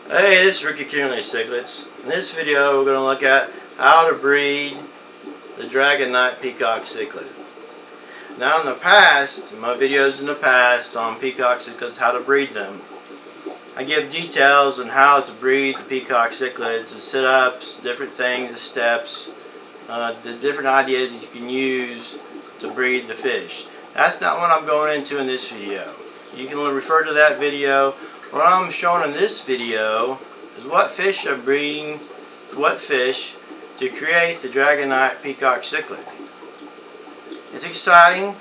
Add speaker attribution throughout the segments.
Speaker 1: Hey, this is Dragon Knight Cichlid. In this video, we're going to look at how to breed the Dragon Knight Peacock Cichlid. Now, in the past, my videos in the past on Peacock Cichlids, how to breed them, I give details on how to breed the Peacock Cichlids, the sit-ups, different things, the steps, the different ideas that you can use to breed the fish. That's not what I'm going into in this video. You can refer to that video. What I'm showing in this video is what fish are breeding, what fish to create the Dragon Knight Peacock Cichlid. It's exciting.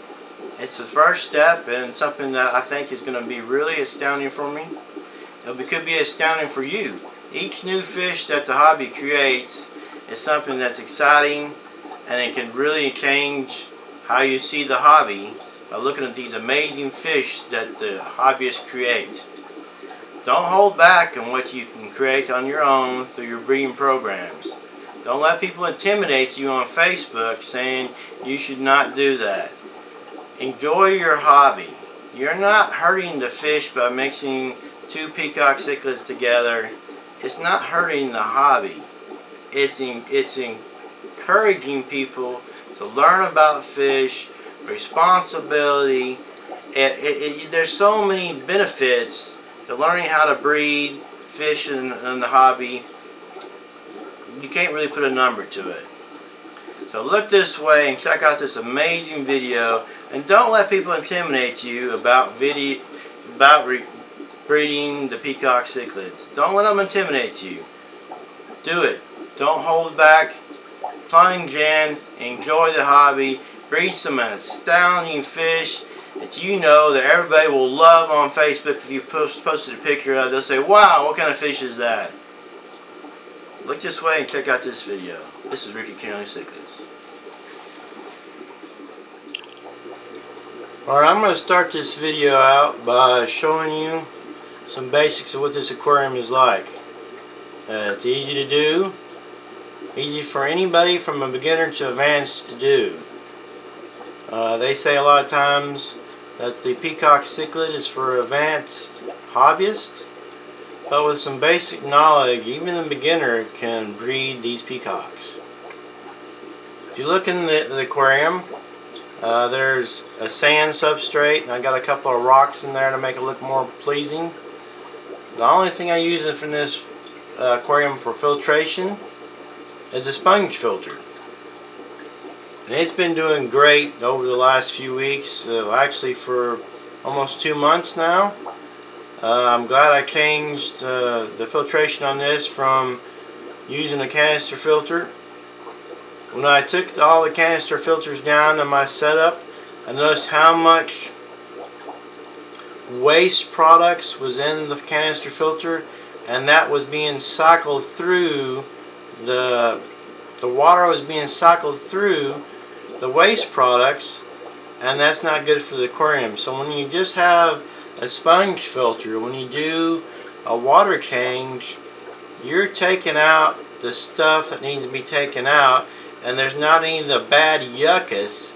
Speaker 1: It's the first step and something that I think is going to be really astounding for me. It could be astounding for you. Each new fish that the hobby creates is something that's exciting, and it can really change how you see the hobby by looking at these amazing fish that the hobbyists create. Don't hold back on what you can create on your own through your breeding programs. Don't let people intimidate you on Facebook saying you should not do that. Enjoy your hobby. You're not hurting the fish by mixing two peacock cichlids together. It's not hurting the hobby. It's encouraging people to learn about fish, responsibility. There's so many benefits to learning how to breed fish in the hobby. You can't really put a number to it. So look this way and check out this amazing video, and don't let people intimidate you about breeding the peacock cichlids. Don't let them intimidate you. Do it. Don't hold back. Plunge in. Enjoy the hobby. Breed some astounding fish that you know that everybody will love on Facebook. If you posted a picture of it, they'll say, "Wow, what kind of fish is that?" Look this way and check out this video. This is Dragon Knight Cichlid. Alright, I'm going to start this video out by showing you some basics of what this aquarium is like. It's easy to do. Easy for anybody from a beginner to advanced to do. They say a lot of times that the Peacock Cichlid is for advanced hobbyists, but with some basic knowledge, even the beginner can breed these peacocks. If you look in the aquarium, there's a sand substrate, and I got a couple of rocks in there to make it look more pleasing. The only thing I use from this aquarium for filtration is a sponge filter. And it's been doing great over the last few weeks, actually for almost 2 months now. I'm glad I changed the filtration on this from using a canister filter. When I took all the canister filters down in my setup, I noticed how much waste products was in the canister filter, and that was being cycled through the water was being cycled through the waste products, and that's not good for the aquarium. So when you just have a sponge filter, when you do a water change, you're taking out the stuff that needs to be taken out, and there's not any of the bad yuccus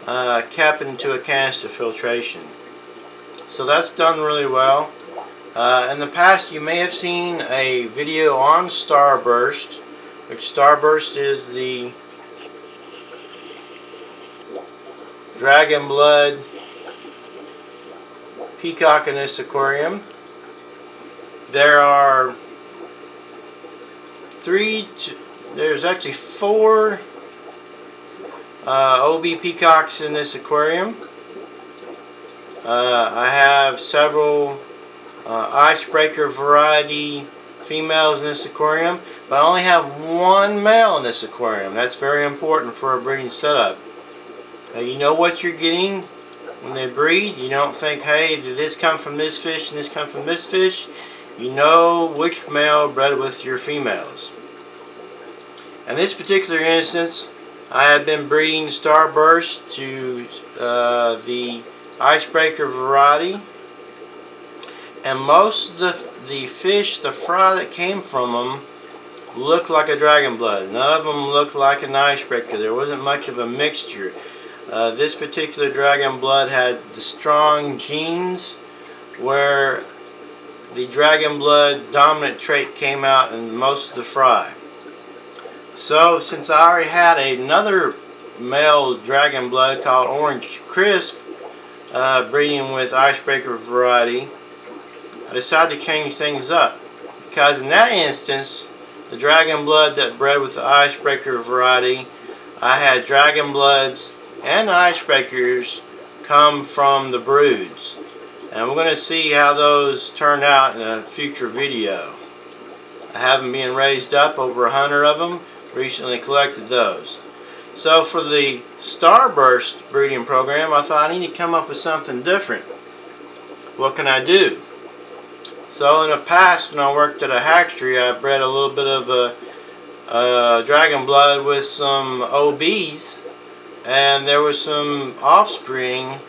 Speaker 1: kept into a canister filtration. So that's done really well. In the past, you may have seen a video on Starburst, which Starburst is the Dragon Blood peacock in this aquarium. There's actually 4 OB peacocks in this aquarium. I have several icebreaker variety females in this aquarium, but I only have 1 male in this aquarium. That's very important for a breeding setup. You know what you're getting when they breed. You don't think, hey, did this come from this fish and this come from this fish? You know which male bred with your females. In this particular instance, I have been breeding Starburst to the icebreaker variety, and most of the fish, the fry that came from them, looked like a dragon blood. None of them looked like an icebreaker. There wasn't much of a mixture. This particular dragon blood had the strong genes where the dragon blood dominant trait came out in most of the fry. So since I already had another male dragon blood called Orange Crisp breeding with icebreaker variety, I decided to change things up, because in that instance the dragon blood that bred with the icebreaker variety, I had dragon bloods and icebreakers come from the broods, and we're going to see how those turned out in a future video. I have them being raised up, over 100 of them, recently collected those. So for the Starburst breeding program, I thought I need to come up with something different. What can I do? So in the past, when I worked at a hatchery, I bred a little bit of a dragon blood with some OBs, and there was some offspring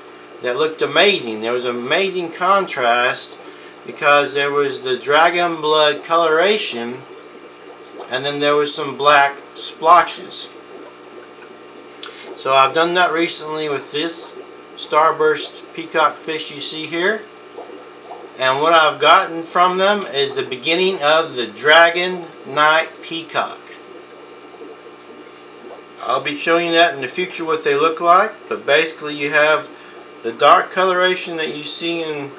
Speaker 1: that looked amazing. There was amazing contrast, because there was the dragon blood coloration, and then there was some black splotches. So I've done that recently with this Starburst peacock fish you see here, and what I've gotten from them is the beginning of the Dragon Knight Peacock. I'll be showing you that in the future, what they look like, but basically you have the dark coloration that you see in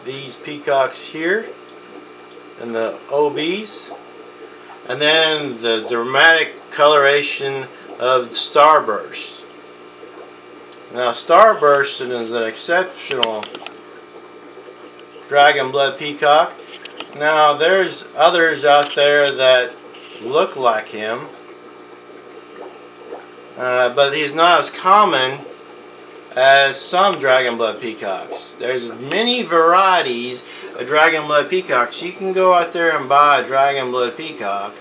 Speaker 1: these peacocks here and the OBs, and then the dramatic coloration of Starburst. Now Starburst is an exceptional dragon blood peacock. Now there's others out there that look like him, but he's not as common as some dragon blood peacocks. There's many varieties of dragon blood peacocks. You can go out there and buy a dragon blood peacock,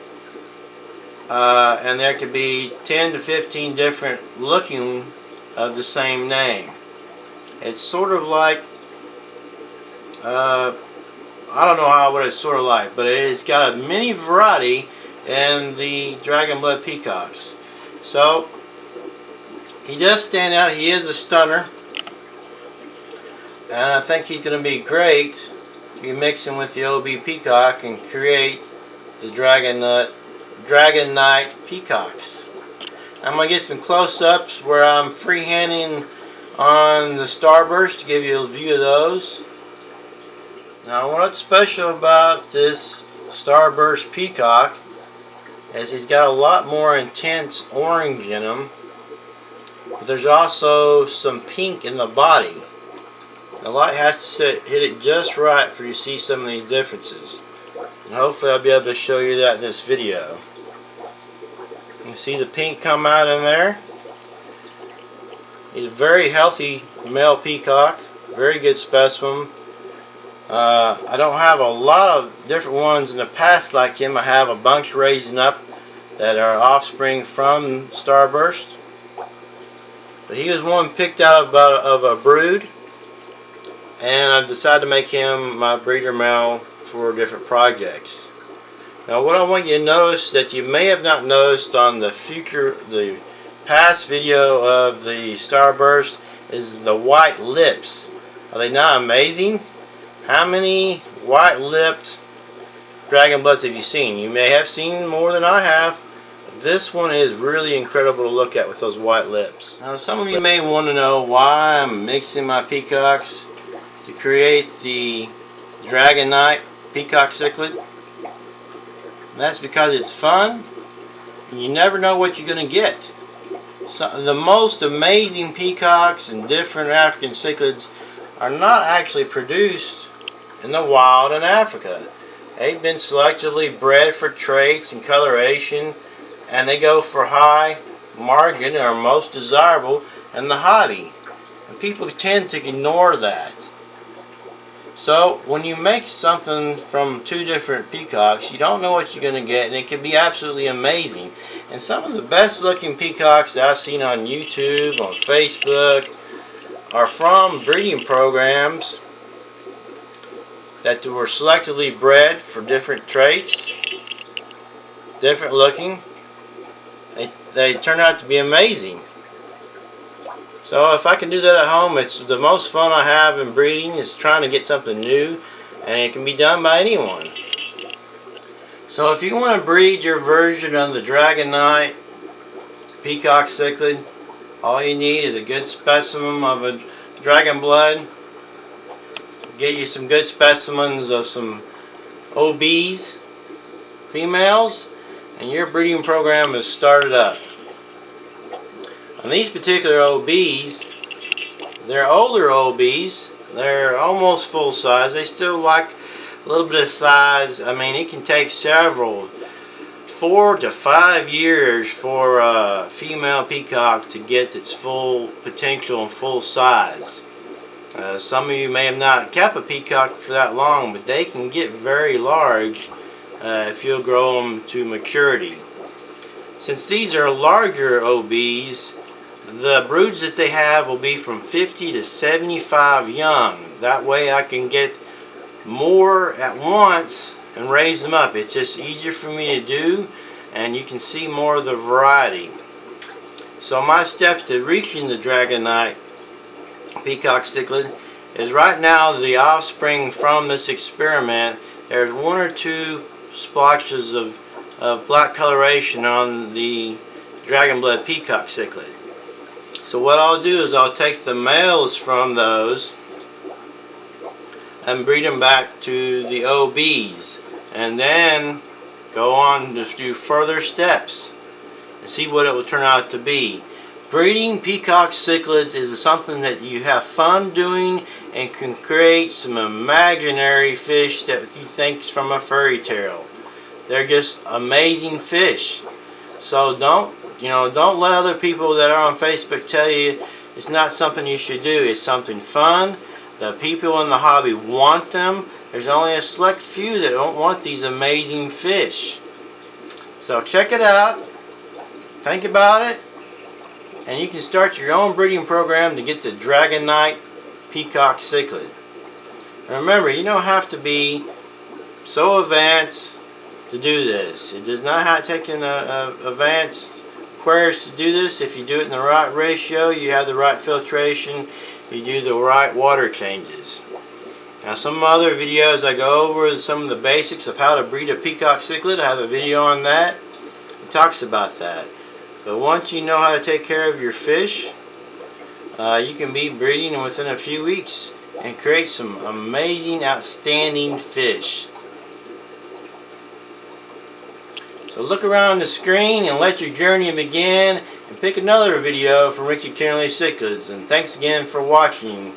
Speaker 1: and there could be 10 to 15 different looking of the same name. It's sort of like, I don't know what it's sort of like, but it's got a mini variety in the dragon blood peacocks. So he does stand out. He is a stunner, and I think he's going to be great to be mixing with the OB peacock and create the Dragon Knight peacocks. I'm going to get some close-ups where I'm freehanding on the Starburst to give you a view of those. Now what's special about this Starburst peacock is he's got a lot more intense orange in him, but there's also some pink in the body. The light has to hit it just right for you to see some of these differences, and hopefully I'll be able to show you that in this video. You can see the pink come out in there. He's a very healthy male peacock, very good specimen. I don't have a lot of different ones in the past like him. I have a bunch raising up that are offspring from Starburst, but he was one picked out of a brood, and I decided to make him my breeder male for different projects. Now what I want you to notice that you may have not noticed on the past video of the Starburst is the white lips. Are they not amazing? How many white-lipped dragon bloods have you seen? You may have seen more than I have. This one is really incredible to look at with those white lips. Now some of you may want to know why I'm mixing my peacocks to create the Dragon Knight Peacock Cichlid. That's because it's fun, and you never know what you're going to get. So, the most amazing peacocks and different African cichlids are not actually produced in the wild in Africa. They've been selectively bred for traits and coloration, and they go for high margin, or most desirable, in the hobby. And people tend to ignore that. So when you make something from two different peacocks, you don't know what you're going to get, and it can be absolutely amazing. And some of the best looking peacocks that I've seen on YouTube, on Facebook, are from breeding programs that were selectively bred for different traits, different looking. They turn out to be amazing. So if I can do that at home, it's the most fun I have in breeding, is trying to get something new, and it can be done by anyone. So if you want to breed your version of the Dragon Knight Peacock Cichlid, all you need is a good specimen of a dragon blood. Get you some good specimens of some OBs, females, and your breeding program is started up. On these particular OBs, they're older OBs. They're almost full size. They still like a little bit of size. I mean, it can take 4 to 5 years for a female peacock to get its full potential and full size. Some of you may have not kept a peacock for that long, but they can get very large if you'll grow them to maturity. Since these are larger OBs, the broods that they have will be from 50 to 75 young. That way I can get more at once and raise them up. It's just easier for me to do, and you can see more of the variety. So my steps to reaching the Dragon Knight Peacock Cichlid is, right now the offspring from this experiment, there's 1 or 2 splotches of black coloration on the Dragon Blood Peacock Cichlid. So what I'll do is I'll take the males from those and breed them back to the OBs, and then go on to do further steps and see what it will turn out to be. Breeding peacock cichlids is something that you have fun doing and can create some imaginary fish that you think is from a fairy tale. They're just amazing fish. So don't let other people that are on Facebook tell you it's not something you should do. It's something fun. The people in the hobby want them. There's only a select few that don't want these amazing fish. So check it out. Think about it. And you can start your own breeding program to get the Dragon Knight Peacock Cichlid. And remember, you don't have to be so advanced to do this. It does not have to take an advanced Aquarius to do this. If you do it in the right ratio, you have the right filtration, you do the right water changes. Now, some other videos I go over some of the basics of how to breed a peacock cichlid. I have a video on that. It talks about that. But once you know how to take care of your fish, you can be breeding within a few weeks and create some amazing, outstanding fish. So look around the screen and let your journey begin, and pick another video from Richie Kennerly Cichlids. And thanks again for watching.